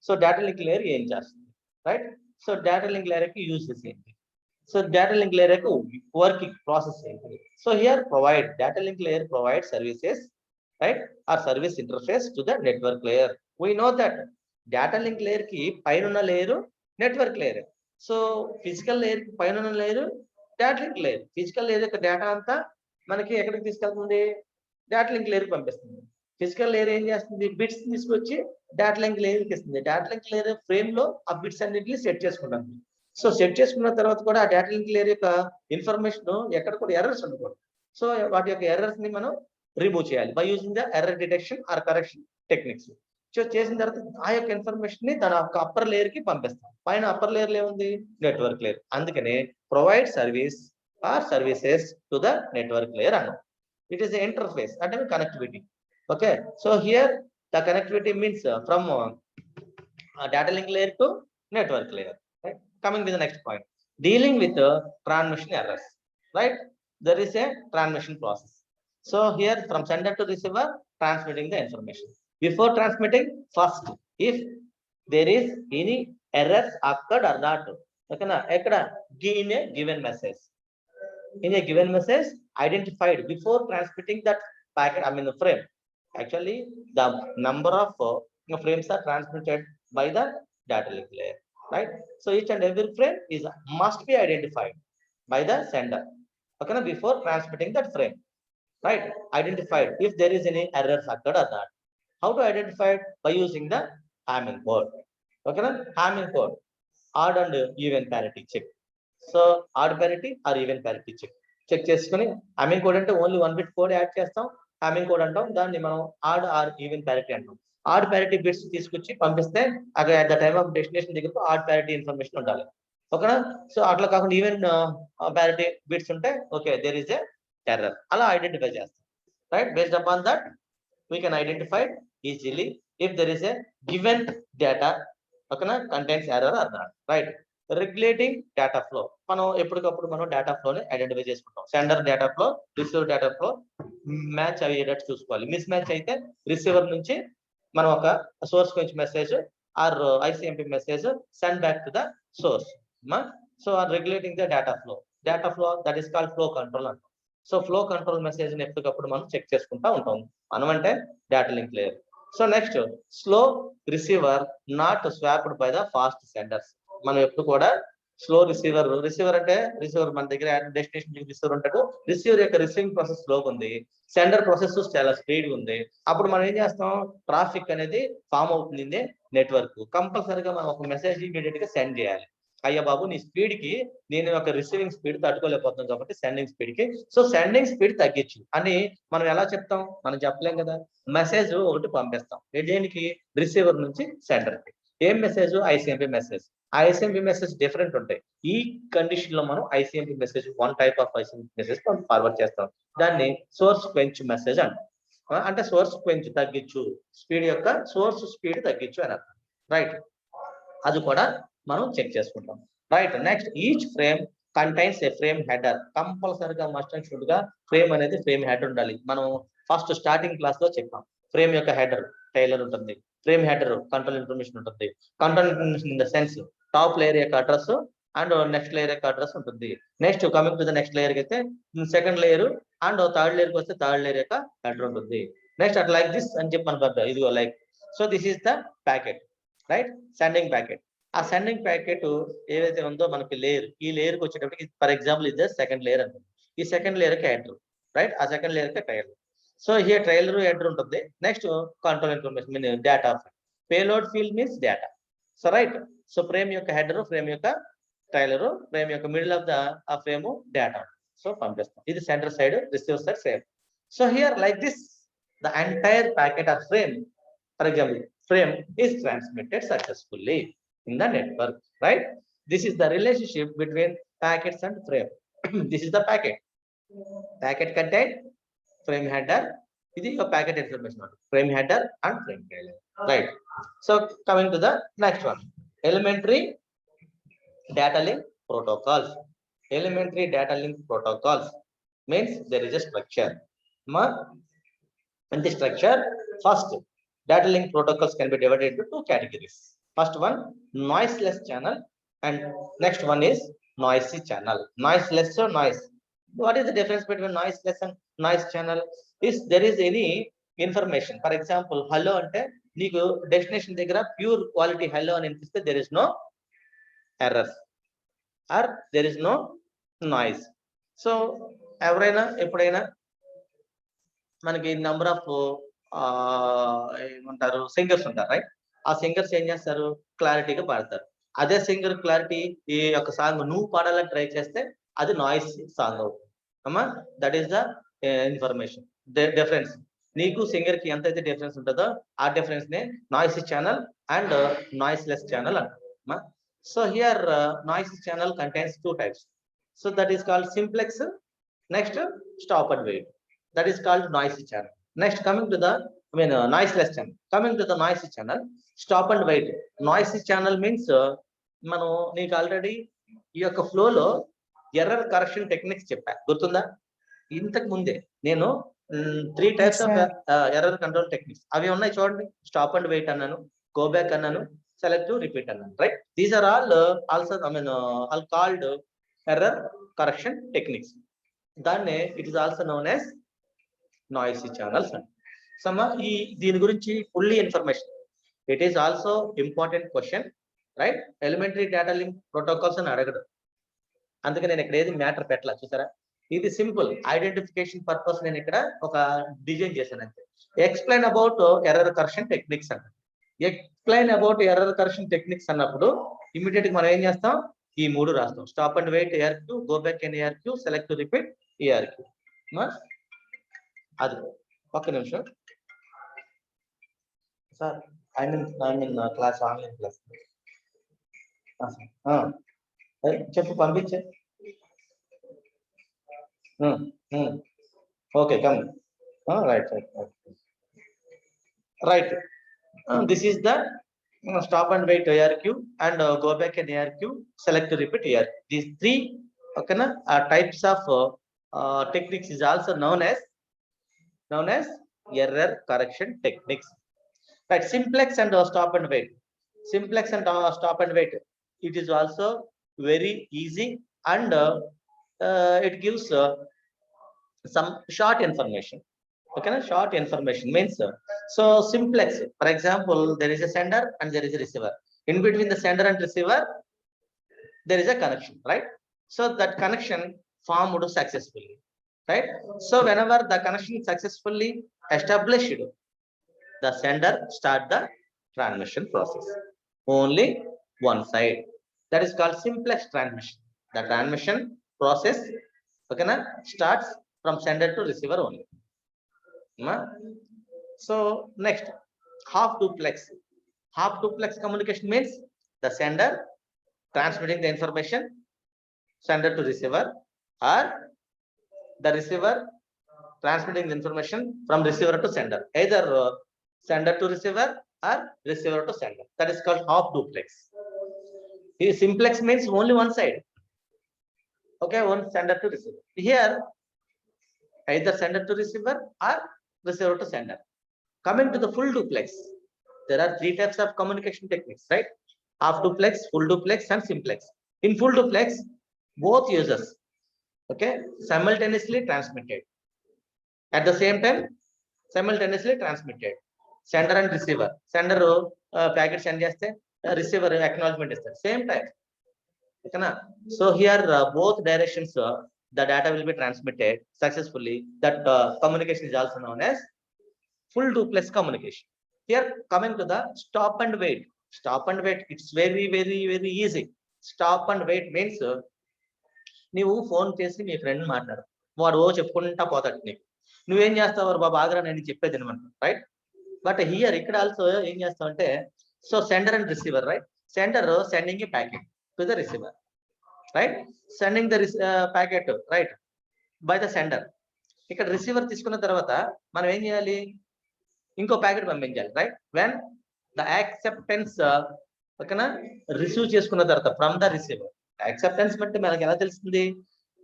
Speaker 1: so data link layer ఏం చేస్తుంది, right? So data link layer కి uses ఏంటి? So data link layer కి working process ఏంటి? So here data link layer provides services, right, or service interface to the network layer. We know that data link layer కి పైన ఉన్న layer network layer. So physical layer కి పైన ఉన్న layer data link layer. Physical layer యొక్క data అంతా మనకి ఎక్కడికి తీసుకెళ్తుంది? డేటా లింక్ లేయర్ కి పంపిస్తుంది. ఫిజికల్ లేయర్ ఏం చేస్తుంది? బిట్స్ తీసుకొచ్చి డేటా లింక్ లేయర్ కి ఇస్తుంది. డేటా లింక్ లేయర్ ఫ్రేమ్ లో ఆ బిట్స్ అన్నిటిని సెట్ చేసుకుంటుంది. సో సెట్ చేసుకున్న తర్వాత కూడా ఆ డేటా లింక్ లేయర్ యొక్క ఇన్ఫర్మేషన్ ఎక్కడ కూడా ఎర్రర్స్ ఉండకూడదు. సో వాటి యొక్క ఎర్రర్స్ ని మనం రిమూవ్ చేయాలి by using the error detection or correction techniques. So చేసిన తర్వాత ఆ యొక్క ఇన్ఫర్మేషన్ ని తన యొక్క అప్పర్ లేయర్ కి పంపిస్తాం. పైన అప్పర్ లేయర్ ఏముంది? Network layer. అందుకనే provide service or services to the network layer అన్నాం. ఇట్ ఈస్ ఇంటర్ఫేస్ అంటే connectivity. Okay, so here the connectivity means from data link layer to network layer, right? Coming to the next point, dealing with transmission errors, right? There is a transmission process. So here from sender to receiver, transmitting the information. Before transmitting, first if there is any errors occurred or not, okay na, ekkada in a given message, identified before transmitting that packet, I mean the frame. Actually the number of frames are transmitted by the data link layer, right? So each and every frame must be identified by the sender, okay na, before transmitting that frame, right? Identified if there is any errors occurred or not. How to identify it? By using the Hamming code, okay na? Hamming code, odd and even parity check. So odd parity or even parity check చేసుకొని Hamming code అంటే only 1 bit code add చేస్తాం, Hamming code అంటాం. దాన్ని మనం odd or even parity అంటాం. Odd parity bits తీసుకొచ్చి పంపిస్తే అక్కడ at the time of destination దగ్గరకు ఆడ్ ప్యారిటీ ఇన్ఫర్మేషన్ ఉండాలి, ఓకేనా? సో అట్లా కాకుండా ఈవెన్ ప్యారిటీ బిట్స్ ఉంటే okay, there is a error. అలా ఐడెంటిఫై చేస్తాం, రైట్? Based upon that we can identify easily if there is a given data ఓకేనా contains error or not, right? Regulating data flow, మనం ఎప్పటికప్పుడు మనం డేటా ఫ్లోని ఐడెంటిఫై చేసుకుంటాం. Sender data flow, receiver data flow match అయ్యేటట్టు చూసుకోవాలి. Miss match అయితే receiver నుంచి మనం ఒక సోర్స్ నుంచి message or ICMP message send back to the source. So or regulating the data flow that is called flow control అంటాం. So flow control message ని ఎప్పటికప్పుడు మనం చెక్ చేసుకుంటా ఉంటాం. మనం అంటే data link layer. So next slow receiver not swamped by the fast senders. మనం ఎప్పుడు కూడా స్లో రిసీవర్ అంటే రిసీవర్ మన దగ్గర డెస్టినేషన్ రిసీవర్ ఉంటాడు. రిసీవర్ యొక్క రిసీవింగ్ ప్రాసెస్ స్లో ఉంది, సెండర్ ప్రాసెస్ చాలా స్పీడ్ ఉంది. అప్పుడు మనం ఏం చేస్తాం, ట్రాఫిక్ అనేది ఫామ్ అవుతుంది నెట్వర్క్. కంపల్సరీగా మనం ఒక మెసేజ్ ఇమీడియట్ గా సెండ్ చేయాలి. అయ్యా బాబు నీ స్పీడ్ కి నేను ఒక రిసీవింగ్ స్పీడ్ తట్టుకోలేకపోతున్నాం కాబట్టి సెండింగ్ స్పీడ్ కి సో సెండింగ్ స్పీడ్ తగ్గించు అని మనం ఎలా చెప్తాం? మనం చెప్పలేం కదా. మెసేజ్ ఒకటి పంపిస్తాం దేనికి, రిసీవర్ నుంచి సెండర్ కి. ఏం మెసేజ్? ఐసిఎంపి మెసేజ్. ఆ ఐసిఎంపి మెసేజ్ డిఫరెంట్ ఉంటాయి. ఈ కండిషన్ లో మనం ICMP message one type of ICMP message forward చేస్తాం. దాన్ని సోర్స్ క్వెంచ్ మెసేజ్ అంటాం. అంటే సోర్స్ క్వెంచ్ తగ్గించు, స్పీడ్ యొక్క సోర్స్ స్పీడ్ తగ్గించు అని అర్థం, రైట్? అది కూడా మనం చెక్ చేసుకుంటాం, right? Next each frame contains a frame header. కంపల్సరిగా మస్ట్ అండ్ షుడ్ గా ఫ్రేమ్ అనేది ఫ్రేమ్ హెడ్ ఉండాలి. మనం ఫస్ట్ స్టార్టింగ్ క్లాస్ లో చెప్పాం. ఫ్రేమ్ యొక్క హెడర్ టైలర్ ఉంటుంది, ఫ్రేమ్ హెడర్ కంట్రోల్ ఇన్ఫర్మేషన్ ఉంటుంది. Control information in the sense top layer యొక్క అడ్రస్ అండ్ నెక్స్ట్ లేయర్ యొక్క అడ్రస్ ఉంటుంది. Next coming to the next layer కి అయితే second layer and third layer కి వస్తే థర్డ్ లేయర్ యొక్క హెడర్ ఉంటుంది. నెక్స్ట్ అట్ లైక్ దిస్ అని చెప్పి మనకు ఇదిగో like. So this is the packet, right? Sending packet. ఆ సెండింగ్ ప్యాకెట్ ఏదైతే ఉందో మనకి లేయర్, ఈ లేయర్ కి వచ్చేటప్పటికి ఫర్ ఎగ్జాంపుల్ ఇది సెకండ్ లేయర్ అంటుంది. ఈ సెకండ్ లేయర్ కి హెడర్, రైట్? ఆ సెకండ్ లేయర్ కి trailer. So here trailer header ఉంటుంది. Next control information mean data, payload field means data. So right, so frame యొక్క హెడర్, ఫ్రేమ్ యొక్క ట్రైలర్, ఫ్రేమ్ యొక్క మిడిల్ ఆఫ్ ద ఆ frame data. So పంపిస్తాం. ఇది sender side, receiver side same. So here like this the entire packet of frame, for example frame is transmitted successfully in the network, right? This is the relationship between packets and frame. This is the packet contain frame header. This is your packet information, frame header and frame trailer, right? So coming to the next one, elementary data link protocols. Elementary data link protocols means there is a structure. In the structure, first data link protocols can be divided into two categories. First one, noiseless channel, and next one is noisy channel. Noiseless or noise. What is the difference between noiseless and noise channel? If there is any information, for example, hello ante neeku destination దగ్గర pure quality hello అని అనిపిస్తే there is no error or there is no noise. So ఎవరైనా ఎప్పుడైనా మనకి number of ఏమంటారు singers ఉంటారు, right? ఆ singers ఏం చేస్తారు, క్లారిటీగా పాడతారు. అదే సింగర్ క్లారిటీ ఈ యొక్క సాంగ్ నువ్వు పాడాలని ట్రై చేస్తే అది నాయిస్ సాంగ్ అవుతుంది అమ్మా. That is the information difference. నీకు సింగర్ కి ఎంతైతే డిఫరెన్స్ ఉంటుందో ఆ డిఫరెన్స్ నే noise channel and noiseless channel అంటారు. So here noise channel contains two types. So that is called simplex, next stop and wait. That is called noisy channel. Next, coming to the noiseless channel. Coming to the noisy channel, stop and wait. Noisy channel means మనం నీకు already ఈ యొక్క flow లో error correction techniques చెప్పా, గుర్తుందా? ఇంతకు ముందే నేను 3 types of error control techniques అవి ఉన్నాయి చూడండి. స్టాప్ అండ్ వెయిట్ అన్నాను, గో బ్యాక్ అన్నాను, సెలెక్ట్ రిపీట్ అన్నాను, right? These are all also all called error correction techniques. దాన్నే it is also known as noisy channels. ఈ దీని గురించి fully information, it is also important question, right? Elementary data link protocols అని అడగడు, అందుకే నేను ఇక్కడ ఏది మ్యాటర్ పెట్టలా, చూసారా? ఇది సింపుల్ ఐడెంటిఫికేషన్ పర్పస్ నేను ఇక్కడ ఒక డిజైన్ చేశాను అంతే. Explain about error correction techniques అన్న, explain about error correction techniques అన్నప్పుడు ఇమీడియట్ గా మనం ఏం చేస్తాం, ఈ 3 రాస్తాం. Stop and wait ARQ, go back and ARQ, select repeat ARQ. అది ఒక్క నిమిషం sir, I mean class, online class చెప్పు, పంపించే. Okay, come. Right. This is the stop and wait ARQ and go back and ARQ, select to repeat ARQ. These three types of techniques is also known as error correction techniques. Right, simplex and stop and wait. Simplex and stop and wait. It is also very easy and it gives some short information. Okay, short information means so simplex. For example, there is a sender and there is a receiver. In between the sender and receiver, there is a connection, right? So that connection formed successfully, right? So whenever the connection is successfully established, the sender start the transmission process. Only one side. That is called simplex transmission. The transmission process, okay, starts from sender to receiver only. So next, half duplex. Half duplex communication means the sender transmitting the information, sender to receiver, or the receiver transmitting the information from receiver to sender, either sender to receiver or receiver to sender. That is called half duplex. Here simplex means only one side. Okay, one sender to receiver. Here either sender to receiver or receiver to sender. Coming to the full duplex, there are three types of communication techniques, right? Half duplex, full duplex, and simplex. In full duplex, both users, okay, simultaneously transmitted. At the same time, simultaneously transmitted. Sender and receiver. Sender packet send cheste, receiver acknowledgement is the same time. Okay, so here both directions the data will be transmitted successfully. That communication is also known as full duplex communication. Here coming to the stop and wait. Stop and wait, it's very easy. Stop and wait means నీవు phone చేసి మీ friend మాట్లాడు, వాడు చెప్పుకుంటా పోతాడు నీకు, నువ్వేం చేస్తావు, బాబా ఆగ్రా నేను చెప్పేది అనమాట, రైట్? బట్ హియర్ ఇక్కడ ఆల్సో ఏం చేస్తావు అంటే, so sender and receiver, right? Sender sending A packet to the receiver, right? Sending the packet, right, by the sender. ఇక్కడ రిసీవర్ తీసుకున్న తర్వాత మనం ఏం చేయాలి, ఇంకో ప్యాకెట్ పంపించాలి, రైట్? వెన్ ద యాక్సెప్టెన్స్ ఓకేనా రిసీవ్ చేసుకున్న తర్వాత ఫ్రమ్ ద రిసీవర్. యాక్సెప్టెన్స్ అంటే మనకి ఎలా తెలుస్తుంది,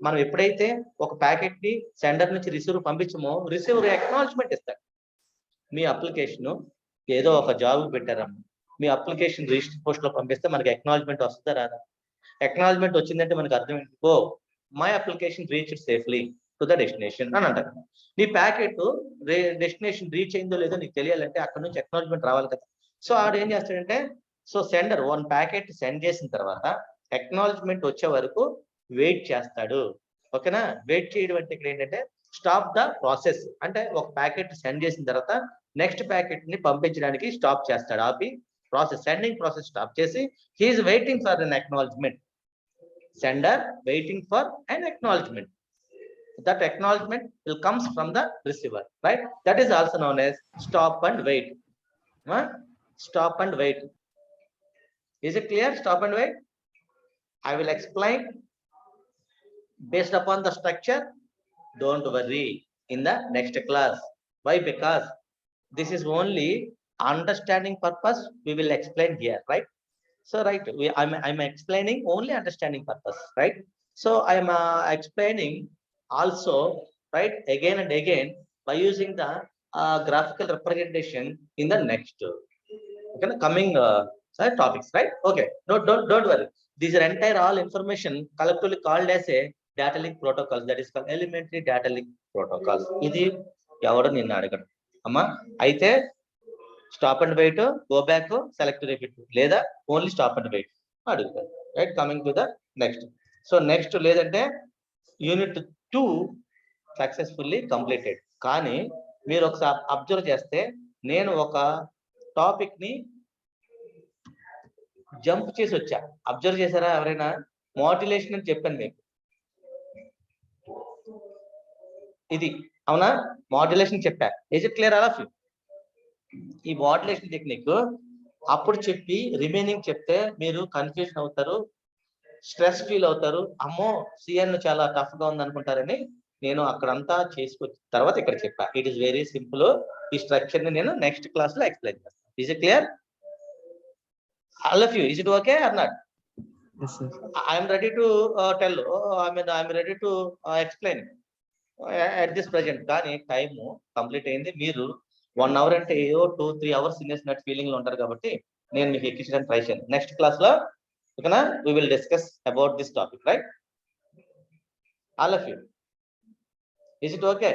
Speaker 1: మనం ఎప్పుడైతే ఒక ప్యాకెట్ ని సెండర్ నుంచి రిసీవర్ పంపించమో రిసీవర్ అక్నాలెడ్జ్మెంట్ ఇస్తాడు. మీ అప్లికేషన్ ఏదో ఒక జాబ్ పెట్టారమ్మా, మీ అప్లికేషన్ రిజిస్టర్ పోస్ట్ లో పంపిస్తే మనకి అక్నాలెడ్జ్మెంట్ వస్తుందా రాదా? అక్నాలెడ్జ్మెంట్ వచ్చిందంటే మనకి అర్థం ఏంటి, oh my application reached safely to the destination అని అంటారు. నీ ప్యాకెట్ డెస్టినేషన్ రీచ్ అయిందో లేదో నీకు తెలియాలంటే అక్కడ నుంచి అక్నాలెడ్జ్మెంట్ రావాలి కదా. సో ఆడు ఏం చేస్తాడంటే, so sender one packet send చేసిన తర్వాత అక్నాలెడ్జ్మెంట్ వచ్చే వరకు వెయిట్ చేస్తాడు. ఓకేనా? వెయిట్ చేయడం అంటే ఇక్కడ ఏంటంటే స్టాప్ ద ప్రాసెస్. అంటే ఒక ప్యాకెట్ సెండ్ చేసిన తర్వాత నెక్స్ట్ ప్యాకెట్ ని పంపించడానికి స్టాప్ చేస్తాడు, ఆపి ప్రాసెస్ సెండింగ్ ప్రాసెస్ స్టాప్ చేసి he is waiting for an acknowledgement. Sender waiting for an acknowledgement. That acknowledgement will comes from the receiver, right? That is also known as stop and wait. Stop and wait. Is it clear? Stop and wait. I will explain based upon the structure. Don't worry in the next class. Why? Because this is only understanding purpose. We will explain here, right? So right, I'm explaining only understanding purpose, right? So I'm explaining also, right, again and again by using the graphical representation in the next okay, coming topics, right? Okay, no, don't worry. These are entire all information collectively called as a data link protocols. That is called elementary data link protocols. Idi ఎవరు నిన్ను అడగడు అమ్మా. అయితే stop and wait, go back, select repeat, లేదా only stop and wait అడుగుతారు, right? Coming to the next. So next లేదంటే unit 2 successfully completed. కానీ మీరు ఒకసారి అబ్జర్వ్ చేస్తే నేను ఒక టాపిక్ ని జంప్ చేసి వచ్చా. అబ్జర్వ్ చేశారా ఎవరైనా? మాడ్యులేషన్ అని చెప్పాను మీకు, ఇది అవునా? మాడ్యులేషన్ చెప్పా. Is it clear all of you? ఈ మాడ్యులేషన్ టెక్నిక్ అప్పుడు చెప్పి రిమైనింగ్ చెప్తే మీరు కన్ఫ్యూజన్ అవుతారు, స్ట్రెస్ ఫీల్ అవుతారు, అమ్మో సిఎన్ చాలా టఫ్ గా ఉంది అనుకుంటారని నేను అక్కడంతా చేసుకొచ్చిన తర్వాత ఇక్కడ చెప్పా. It is very simple. ఈ స్ట్రక్చర్ ని నేను నెక్స్ట్ క్లాస్ లో ఎక్స్ప్లెయిన్ చేస్తాను. Is it clear? All of you, is it okay or not?
Speaker 2: Yes, sir.
Speaker 1: I'm ready to tell, I'm ready to explain at this present. కానీ time complete అయింది. మీరు 1 hour అంటే ఏదో 2-3 hours తినేసినట్టు feeling లో ఉంటారు కాబట్టి నేను మీకు ఎక్కించడానికి ట్రై చేయండి. నెక్స్ట్ క్లాస్ లో ఓకేనా, we will discuss about this topic, right? All of you, is it okay?